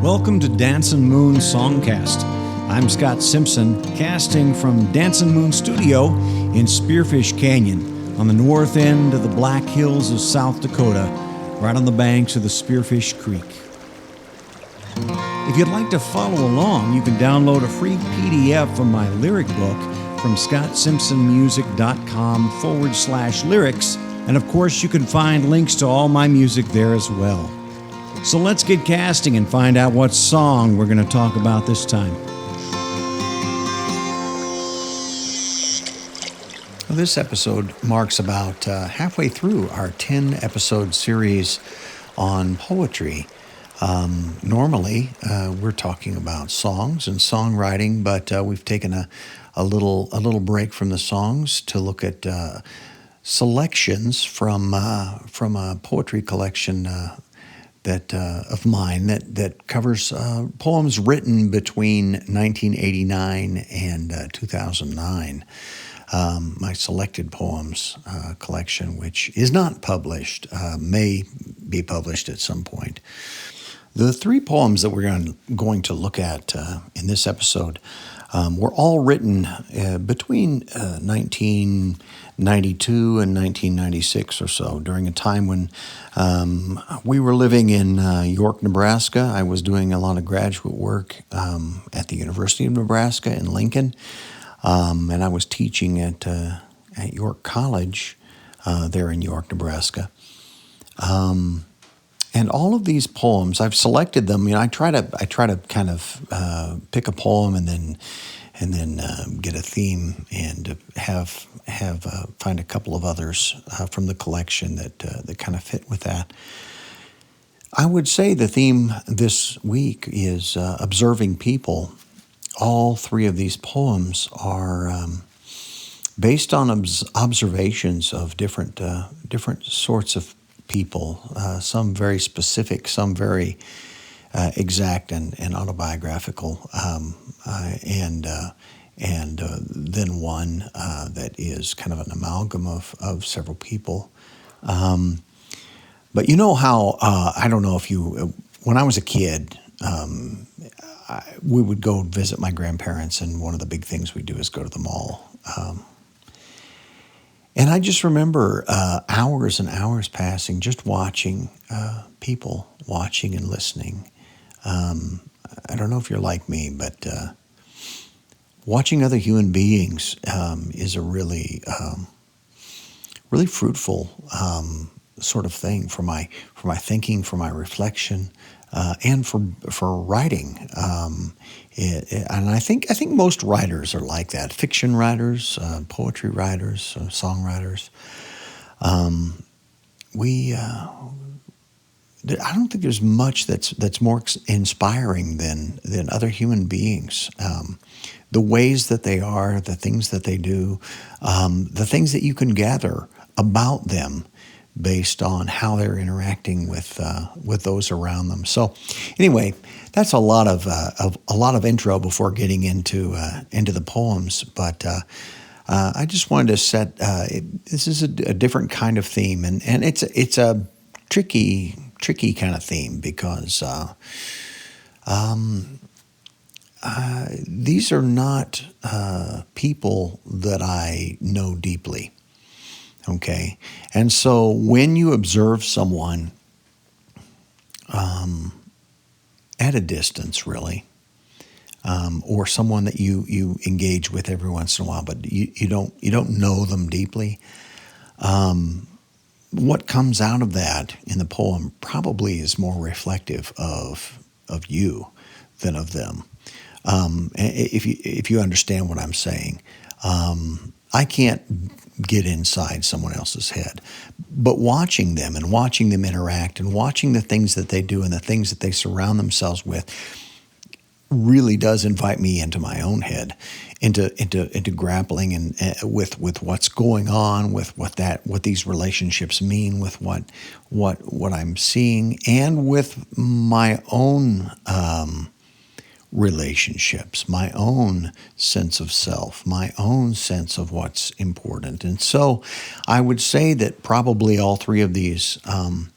Welcome to Dancin Moon Songcast. I'm Scott Simpson, casting from Dancin Moon Studio in Spearfish Canyon on the north end of the Black Hills of South Dakota, right on the banks of the Spearfish Creek. If you'd like to follow along, you can download a free PDF from my lyric book from scottsimpsonmusic.com/lyrics, and of course you can find links to all my music there as well. So let's get casting and find out what song we're going to talk about this time. Well, this episode marks about halfway through our 10-episode series on poetry. Normally, we're talking about songs and songwriting, but we've taken a little break from the songs to look at selections from a poetry collection of mine that covers poems written between 1989 and 2009. My selected poems collection, which is not published, may be published at some point. The three poems that we're going to look at in this episode were all written between 1992 and 1996 or so, during a time when we were living in York, Nebraska. I was doing a lot of graduate work at the University of Nebraska in Lincoln, and I was teaching at York College there in York, Nebraska. And all of these poems, I've selected them. You know, I try to kind of pick a poem and then get a theme and find a couple of others from the collection that kind of fit with that. I would say the theme this week is observing people. All three of these poems are based on observations of different sorts of people, some very specific, some very exact and autobiographical, and then one that is kind of an amalgam of several people. But you know how, I don't know if you, when I was a kid, we would go visit my grandparents, and one of the big things we do is go to the mall. And I just remember hours and hours passing just watching people, watching and listening. I don't know if you're like me, but watching other human beings is a really fruitful sort of thing for my thinking, for my reflection, and for writing. And I think most writers are like that. Fiction writers, poetry writers, songwriters. I don't think there's much that's more inspiring than other human beings. The ways that they are, the things that they do, the things that you can gather about them based on how they're interacting with those around them. So, anyway, that's a lot of intro before getting into the poems. But I just wanted to set this is a different kind of theme, and it's a tricky kind of theme because these are not people that I know deeply. Okay, and so when you observe someone at a distance, really, or someone that you engage with every once in a while, but you don't know them deeply, what comes out of that in the poem probably is more reflective of you than of them. If you understand what I'm saying, I can't get inside someone else's head, but watching them and watching them interact and watching the things that they do and the things that they surround themselves with really does invite me into my own head, into grappling and with what's going on, with what these relationships mean, with what I'm seeing, and with my own relationships, my own sense of self, my own sense of what's important. And so I would say that probably all three of these are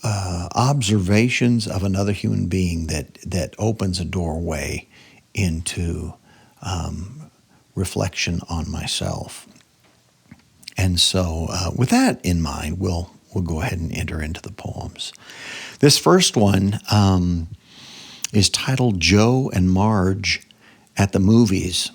observations of another human being that opens a doorway into reflection on myself. And so with that in mind, we'll go ahead and enter into the poems. This first one is titled Joe and Marge at the Movies.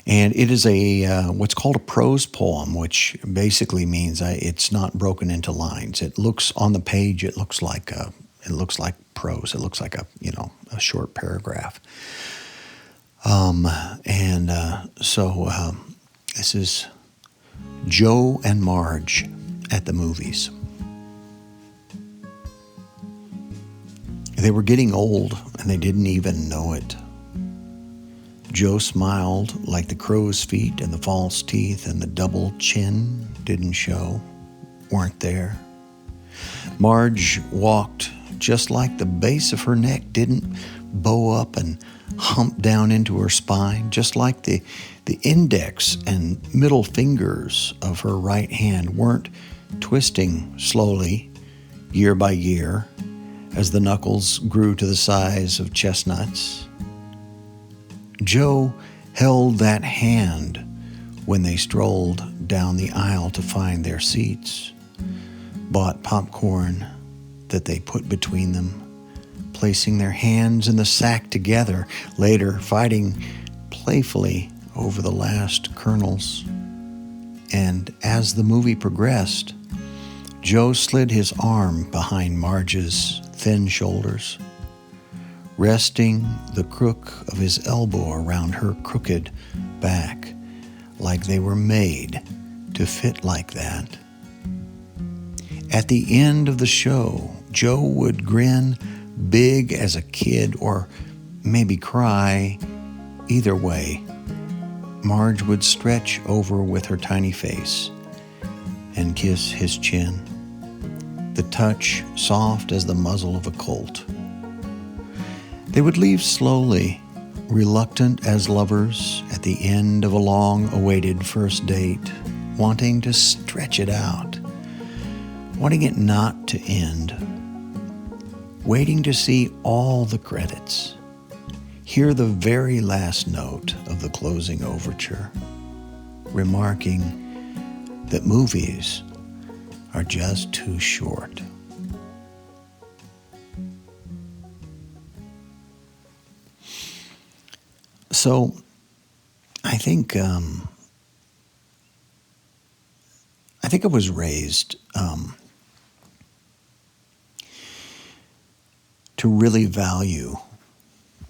And it is a what's called a prose poem, which basically means it's not broken into lines. It looks on the page. It looks like prose. It looks like a short paragraph. So this is Joe and Marge at the movies. They were getting old, and they didn't even know it. Joe smiled like the crow's feet, and the false teeth and the double chin didn't show, weren't there. Marge walked just like the base of her neck didn't bow up and hump down into her spine, just like the index and middle fingers of her right hand weren't twisting slowly, year by year, as the knuckles grew to the size of chestnuts. Joe held that hand when they strolled down the aisle to find their seats, bought popcorn that they put between them, placing their hands in the sack together, later fighting playfully over the last kernels. And as the movie progressed, Joe slid his arm behind Marge's thin shoulders, resting the crook of his elbow around her crooked back, like they were made to fit like that. At the end of the show, Joe would grin big as a kid, or maybe cry. Either way, Marge would stretch over with her tiny face and kiss his chin, the touch soft as the muzzle of a colt. They would leave slowly, reluctant as lovers at the end of a long-awaited first date, wanting to stretch it out, wanting it not to end, waiting to see all the credits, hear the very last note of the closing overture, remarking that movies are just too short. So I think I was raised to really value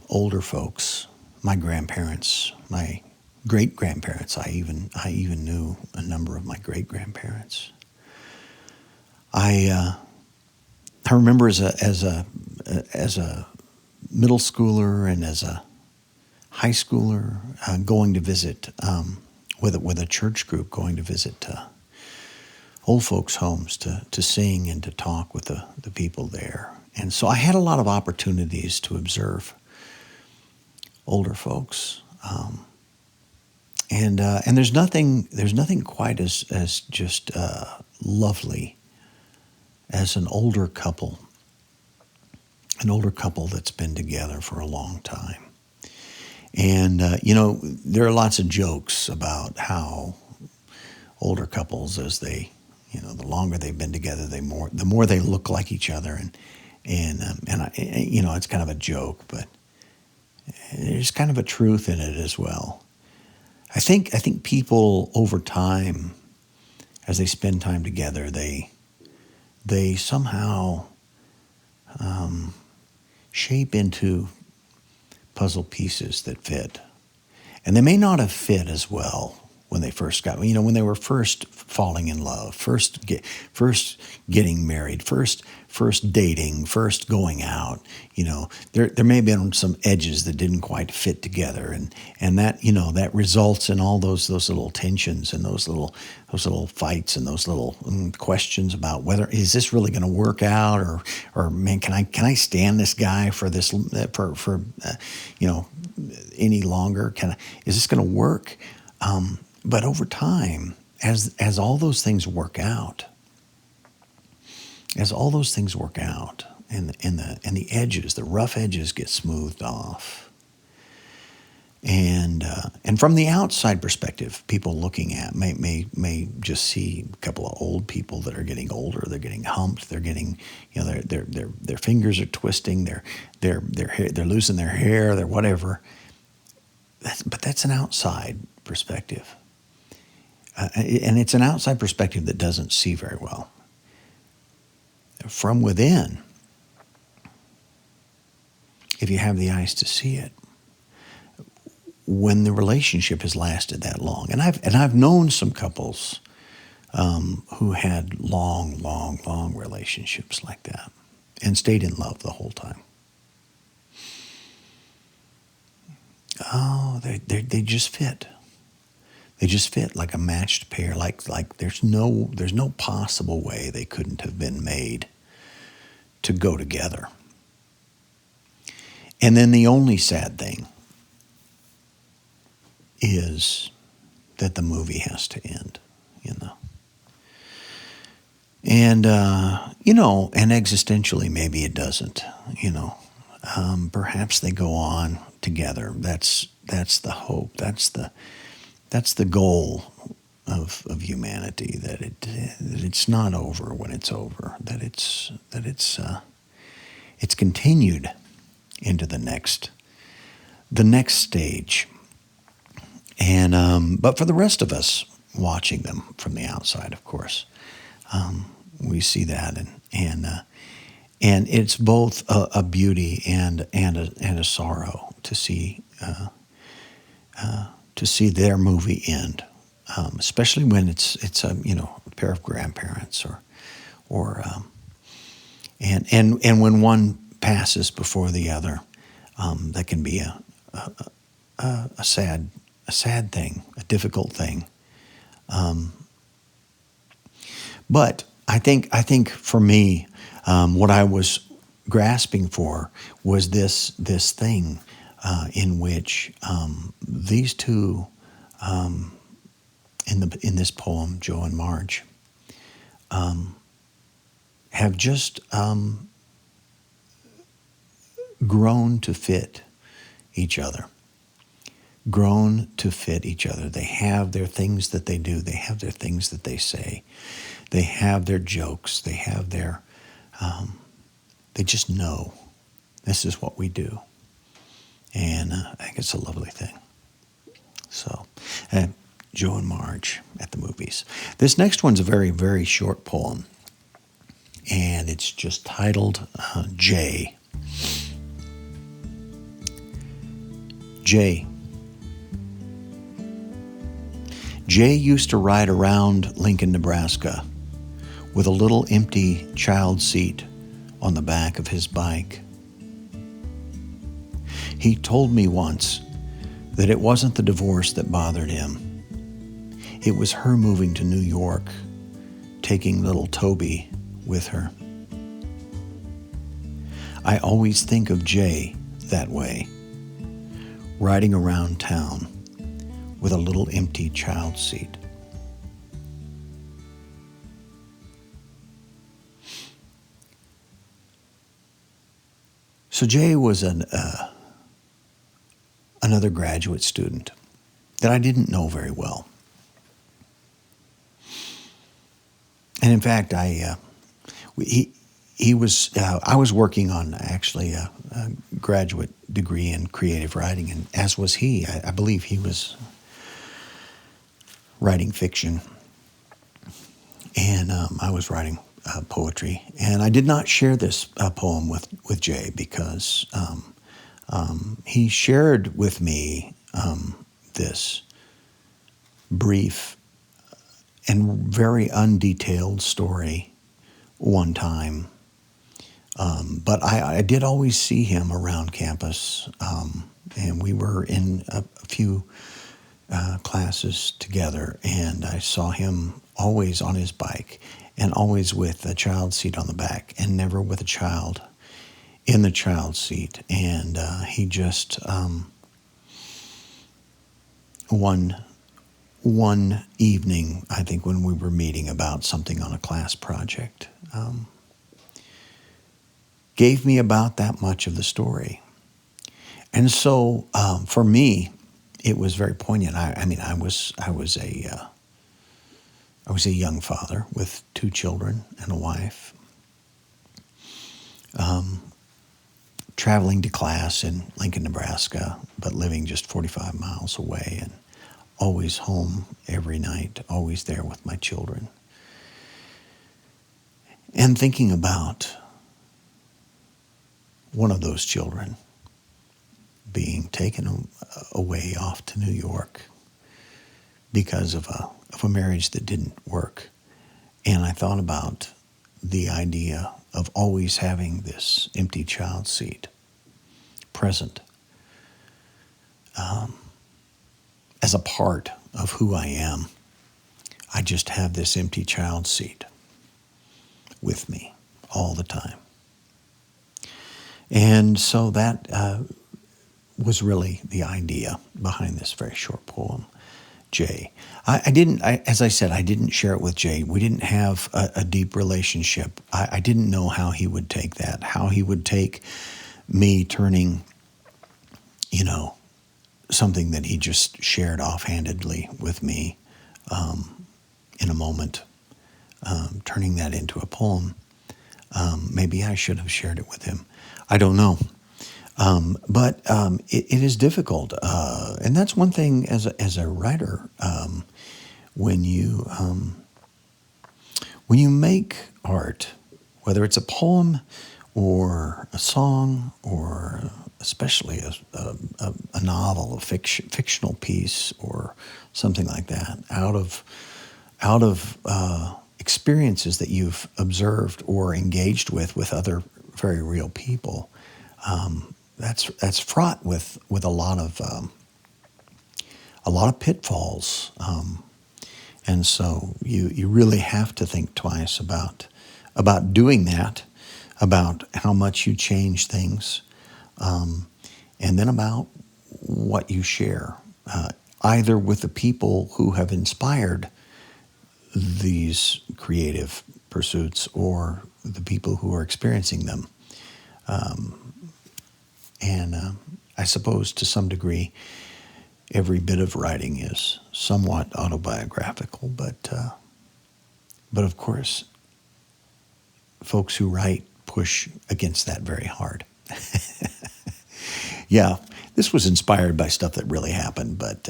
older folks, my grandparents, my great-grandparents. I even knew a number of my great-grandparents. I remember as a middle schooler and as a high schooler going to visit with a church group, going to visit old folks' homes to sing and to talk with the people there. And so I had a lot of opportunities to observe older folks, and there's nothing quite as just lovely as an older couple that's been together for a long time. And there are lots of jokes about how older couples, as they, the longer they've been together, the more they look like each other, and it's kind of a joke, but there's kind of a truth in it as well. I think people over time, as they spend time together, they somehow shape into puzzle pieces that fit. And they may not have fit as well when they first when they were first falling in love, first getting married, first dating, first going out. There may have been some edges that didn't quite fit together, and that that results in all those little tensions and those little fights and those little questions about whether is this really going to work out, or man, can I stand this guy for this for any longer? Is this going to work? But over time, as all those things work out, as all those things work out, and the edges, the rough edges, get smoothed off, and from the outside perspective, people looking at may just see a couple of old people that are getting older. They're getting humped. They're getting, their fingers are twisting. They're losing their hair. They're whatever. But that's an outside perspective, and it's an outside perspective that doesn't see very well. From within, if you have the eyes to see it, when the relationship has lasted that long, and I've known some couples who had long relationships like that and stayed in love the whole time. Oh, they just fit. They just fit like a matched pair. Like there's no possible way they couldn't have been made to go together. And then the only sad thing is that the movie has to end, And, and existentially, maybe it doesn't, Perhaps they go on together. That's the hope. That's the goal of humanity, that it's not over when it's over, that it's continued into the next stage. And but for the rest of us watching them from the outside, of course, we see that, and it's both a beauty and a sorrow to see their movie end, especially when it's a pair of grandparents and when one passes before the other, that can be a sad thing, a difficult thing. But I think for me, what I was grasping for was this thing in which these two, in this poem, Joe and Marge, have just grown to fit each other. Grown to fit each other. They have their things that they do. They have their things that they say. They have their jokes. They have their, they just know this is what we do. And I think it's a lovely thing. So, Joe and Marge at the movies. This next one's a very, very short poem. And it's just titled Jay. Jay. Jay used to ride around Lincoln, Nebraska with a little empty child seat on the back of his bike. He told me once that it wasn't the divorce that bothered him. It was her moving to New York, taking little Toby with her. I always think of Jay that way, riding around town with a little empty child seat. So Jay was another graduate student that I didn't know very well. And in fact, I was working on actually a graduate degree in creative writing, and as was he. I believe he was writing fiction, and I was writing poetry. And I did not share this poem with Jay because he shared with me this brief and very undetailed story one time. But I did always see him around campus, and we were in a few classes together, and I saw him always on his bike and always with a child seat on the back and never with a child in the child seat. And he just, one evening, I think when we were meeting about something on a class project, gave me about that much of the story. And so for me, it was very poignant. I was a young father with 2 children and a wife, traveling to class in Lincoln, Nebraska, but living just 45 miles away, and always home every night, always there with my children. And thinking about one of those children being taken away off to New York because of a marriage that didn't work. And I thought about the idea of always having this empty child seat present as a part of who I am. I just have this empty child seat with me all the time. And so that was really the idea behind this very short poem, Jay. As I said, I didn't share it with Jay. We didn't have a deep relationship. I didn't know how he would take that, how he would take me turning, something that he just shared offhandedly with me in a moment, turning that into a poem. Maybe I should have shared it with him. I don't know. But it is difficult. And that's one thing as a writer, when you make art, whether it's a poem or a song or especially a novel, a fictional piece or something like that, out of experiences that you've observed or engaged with other very real people, that's fraught with a lot of pitfalls, and so you really have to think twice about doing that, about how much you change things, and then about what you share, either with the people who have inspired these creative pursuits or the people who are experiencing them. And I suppose to some degree, every bit of writing is somewhat autobiographical, but of course, folks who write push against that very hard. Yeah, this was inspired by stuff that really happened, but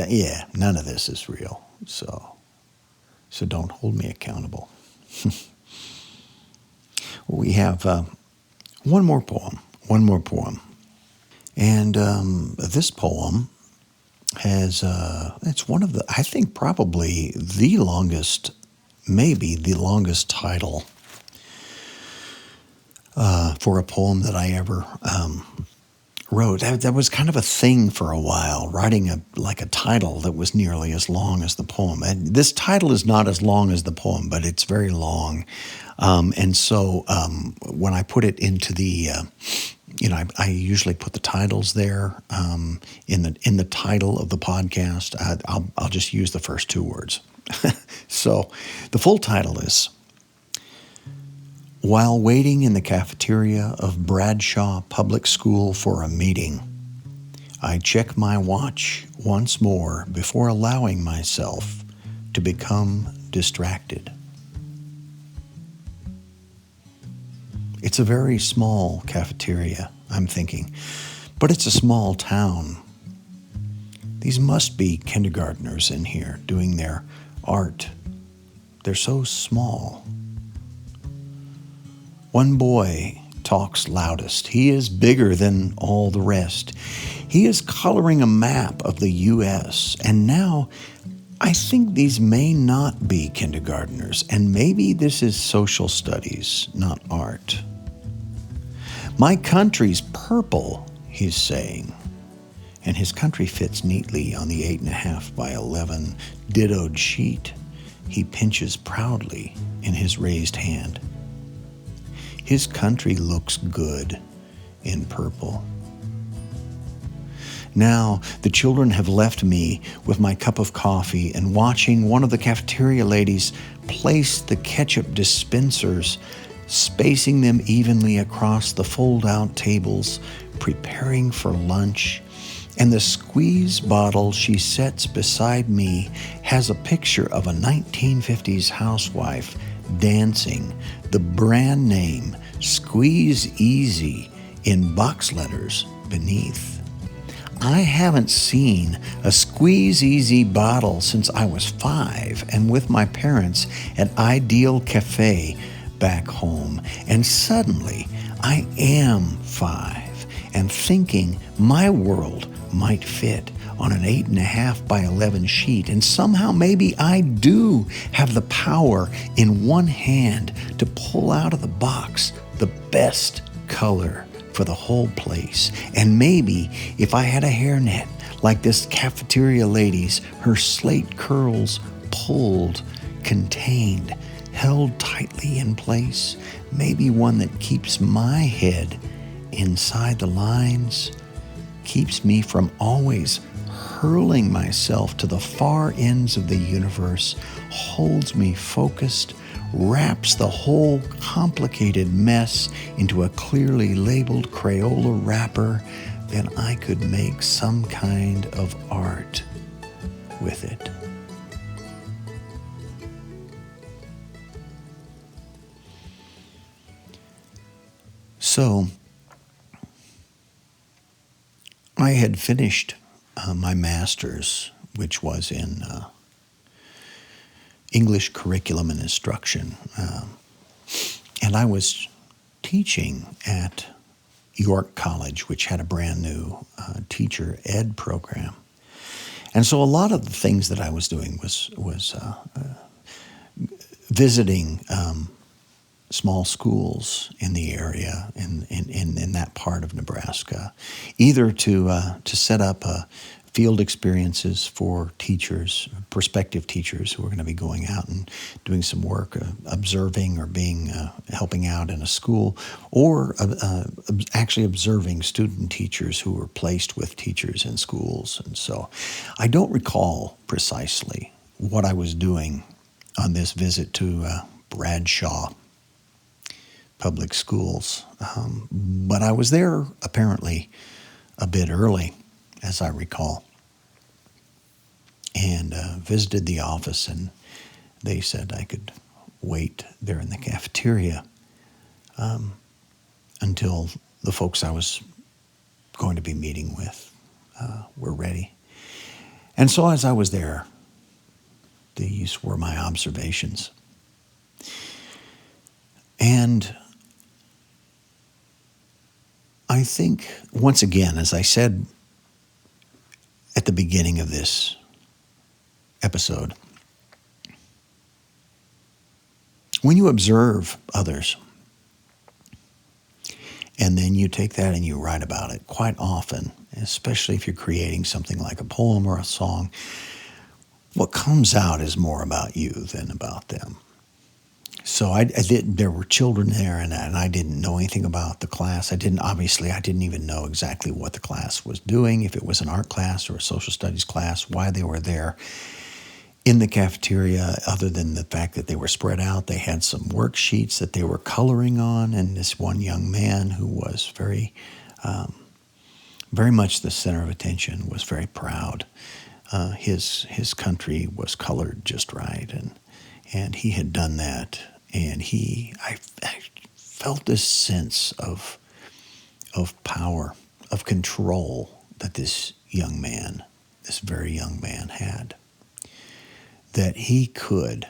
yeah, none of this is real. So don't hold me accountable. We have one more poem. And this poem has, it's one of the, I think probably the longest, maybe the longest title for a poem that I ever wrote. That was kind of a thing for a while, writing a title that was nearly as long as the poem. And this title is not as long as the poem, but it's very long. And so when I put it into the, I usually put the titles there in the title of the podcast. I'll just use the first 2 words. So the full title is, While waiting in the cafeteria of Bradshaw Public School for a meeting, I check my watch once more before allowing myself to become distracted. It's a very small cafeteria, I'm thinking, but it's a small town. These must be kindergartners in here doing their art. They're so small. One boy talks loudest. He is bigger than all the rest. He is coloring a map of the U.S., and now I think these may not be kindergartners, and maybe this is social studies, not art. My country's purple, he's saying, and his country fits neatly on the 8.5 by 11 dittoed sheet he pinches proudly in his raised hand. His country looks good in purple. Now the children have left me with my cup of coffee and watching one of the cafeteria ladies place the ketchup dispensers spacing them evenly across the fold-out tables, preparing for lunch. And the squeeze bottle she sets beside me has a picture of a 1950s housewife dancing, the brand name Squeeze Easy in box letters beneath. I haven't seen a Squeeze Easy bottle since I was 5 and with my parents at Ideal Cafe back home. And suddenly I am 5 and thinking my world might fit on an 8.5 by 11 sheet. And somehow maybe I do have the power in one hand to pull out of the box the best color for the whole place. And maybe if I had a hairnet like this cafeteria lady's, her slate curls pulled, contained, held tightly in place, maybe one that keeps my head inside the lines, keeps me from always hurling myself to the far ends of the universe, holds me focused, wraps the whole complicated mess into a clearly labeled Crayola wrapper, then I could make some kind of art with it. So, I had finished my master's, which was in English curriculum and instruction. And I was teaching at York College, which had a brand new teacher ed program. And so a lot of the things that I was doing was visiting small schools in the area in that part of Nebraska, either to set up field experiences for teachers, prospective teachers who are going to be going out and doing some work, observing or being helping out in a school, or actually observing student teachers who were placed with teachers in schools. And so I don't recall precisely what I was doing on this visit to Bradshaw Public Schools, but I was there apparently a bit early, as I recall, and visited the office, and they said I could wait there in the cafeteria until the folks I was going to be meeting with were ready. And so as I was there, these were my observations. And I think, once again, as I said at the beginning of this episode, when you observe others and then you take that and you write about it, quite often, especially if you're creating something like a poem or a song, what comes out is more about you than about them. So there were children there, and I didn't know anything about the class. I didn't even know exactly what the class was doing, if it was an art class or a social studies class, why they were there in the cafeteria, other than the fact that they were spread out. They had some worksheets that they were coloring on, and this one young man who was very much the center of attention was very proud. His country was colored just right, and he had done that. And I felt this sense of power, of control that this very young man had, that he could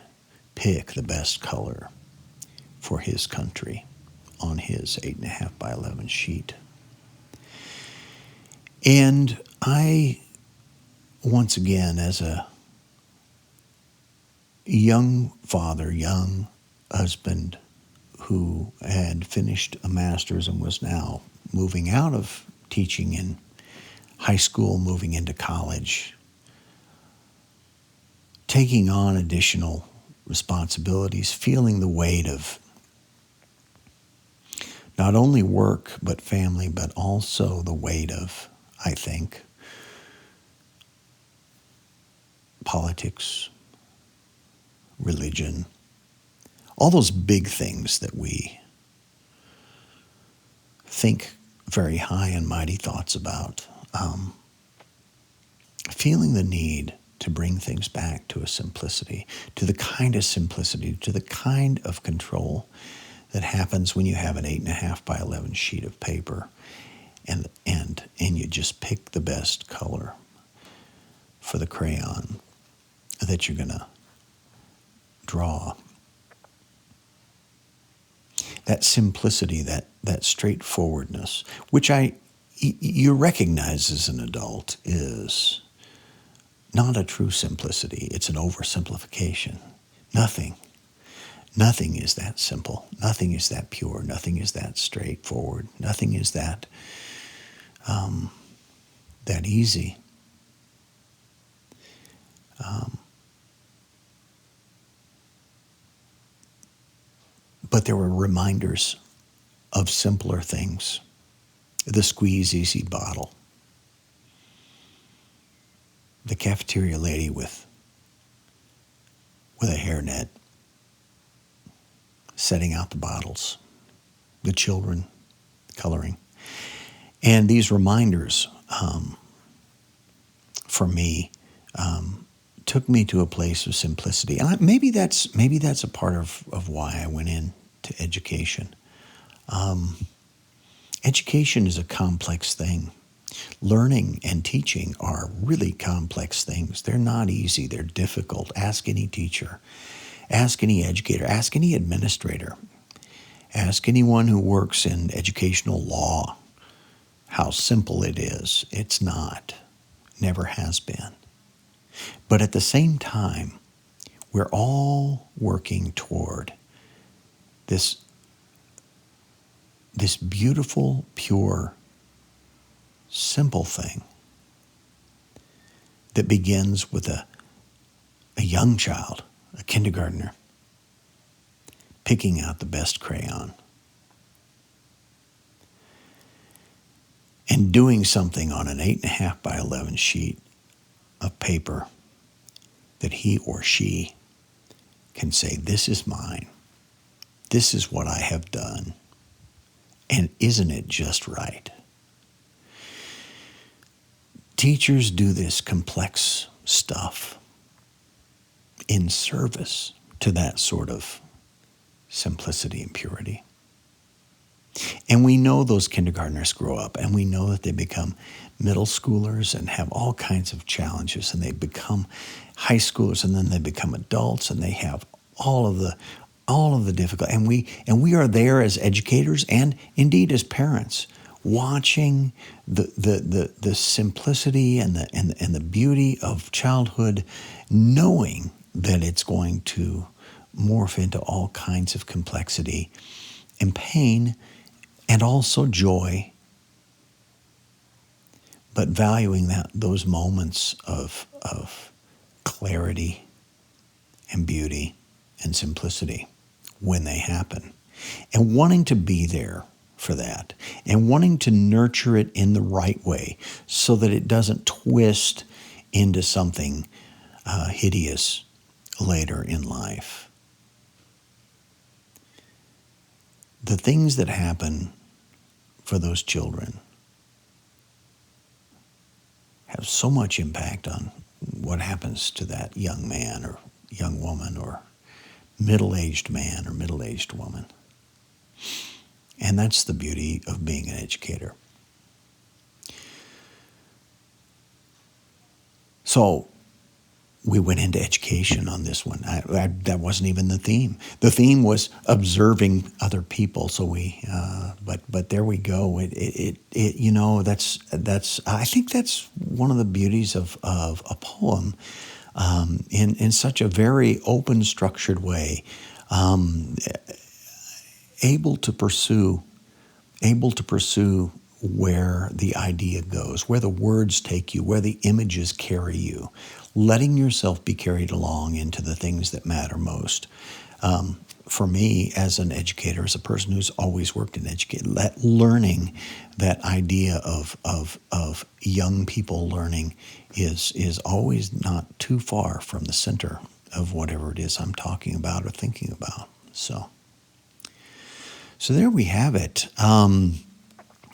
pick the best color for his country on his 8.5 by 11 sheet. And I, once again, as a young father, young husband who had finished a master's and was now moving out of teaching in high school, moving into college, taking on additional responsibilities, feeling the weight of not only work but family, but also the weight of, I think, politics, religion, all those big things that we think very high and mighty thoughts about feeling the need to bring things back to a simplicity, to the kind of simplicity, to the kind of control that happens when you have an 8.5 by 11 sheet of paper and you just pick the best color for the crayon that you're going to draw. That simplicity, that straightforwardness, which you recognize as an adult is not a true simplicity. It's an oversimplification. Nothing is that simple. Nothing is that pure. Nothing is that straightforward. Nothing is that easy. But there were reminders of simpler things. The squeeze easy bottle. The cafeteria lady with a hairnet setting out the bottles. The children coloring. And these reminders, for me, took me to a place of simplicity. And maybe that's a part of why I went into education. Education is a complex thing. Learning and teaching are really complex things. They're not easy. They're difficult. Ask any teacher. Ask any educator. Ask any administrator. Ask anyone who works in educational law how simple it is. It's not. Never has been. But at the same time, we're all working toward this beautiful, pure, simple thing that begins with a young child, a kindergartner, picking out the best crayon and doing something on an 8.5 by 11 sheet of paper that he or she can say, this is mine. This is what I have done. And isn't it just right? Teachers do this complex stuff in service to that sort of simplicity and purity. And we know those kindergartners grow up, and we know that they become middle schoolers and have all kinds of challenges, and they become high schoolers, and then they become adults, and they have all of the difficult. And we are there as educators and indeed as parents, watching the simplicity and the beauty of childhood, knowing that it's going to morph into all kinds of complexity and pain and also joy, but valuing those moments of clarity and beauty and simplicity when they happen, and wanting to be there for that, and wanting to nurture it in the right way so that it doesn't twist into something hideous later in life. The things that happen for those children have so much impact on what happens to that young man or young woman or middle-aged man or middle-aged woman. And that's the beauty of being an educator. So we went into education on this one. That wasn't even the theme. The theme was observing other people. So but there we go. That's I think that's one of the beauties of a poem, in such a very open, structured way, able to pursue where the idea goes, where the words take you, where the images carry you, letting yourself be carried along into the things that matter most. For me, as an educator, as a person who's always worked in education, learning that idea of young people learning is always not too far from the center of whatever it is I'm talking about or thinking about. So there we have it.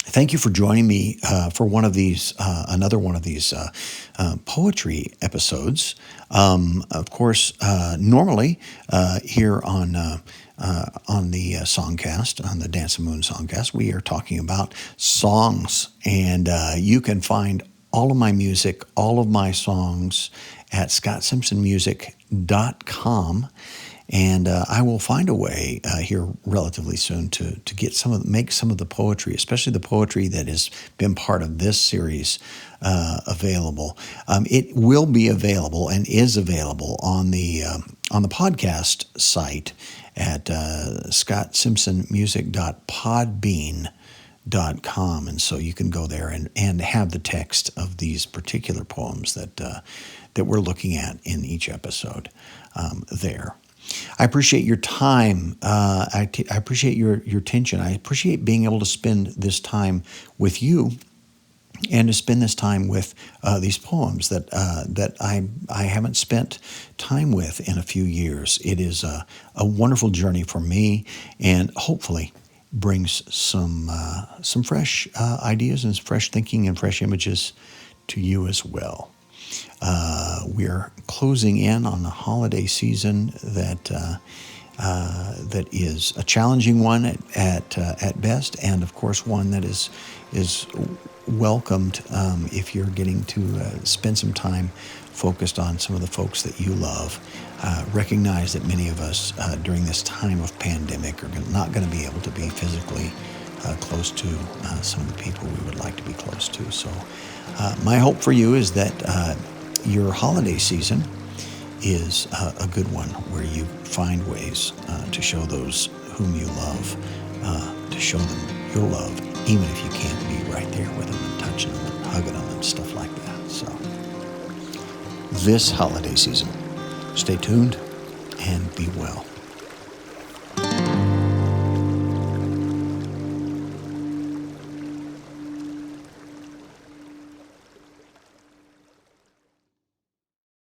Thank you for joining me for another one of these poetry episodes. Of course, normally here on the Songcast, on the Dancin Songcast, we are talking about songs, and you can find all of my music, all of my songs at scottsimpsonmusic.com. And I will find a way here relatively soon to get make some of the poetry, especially the poetry that has been part of this series, available. It will be available and is available on the podcast site at scottsimpsonmusic.podbean.com, and so you can go there and have the text of these particular poems that we're looking at in each episode there. I appreciate your time. I appreciate your attention. I appreciate being able to spend this time with you, and to spend this time with these poems that I haven't spent time with in a few years. It is a wonderful journey for me, and hopefully brings some fresh ideas and fresh thinking and fresh images to you as well. We're closing in on the holiday season that is a challenging one at best, and of course one that is welcomed if you're getting to spend some time focused on some of the folks that you love. Recognize that many of us during this time of pandemic are not going to be able to be physically close to some of the people we would like to be close to. So my hope for you is that your holiday season is a good one, where you find ways to show those whom you love, to show them your love, even if you can't be right there with them and touching them and hugging them and stuff like that. So this holiday season, stay tuned and be well.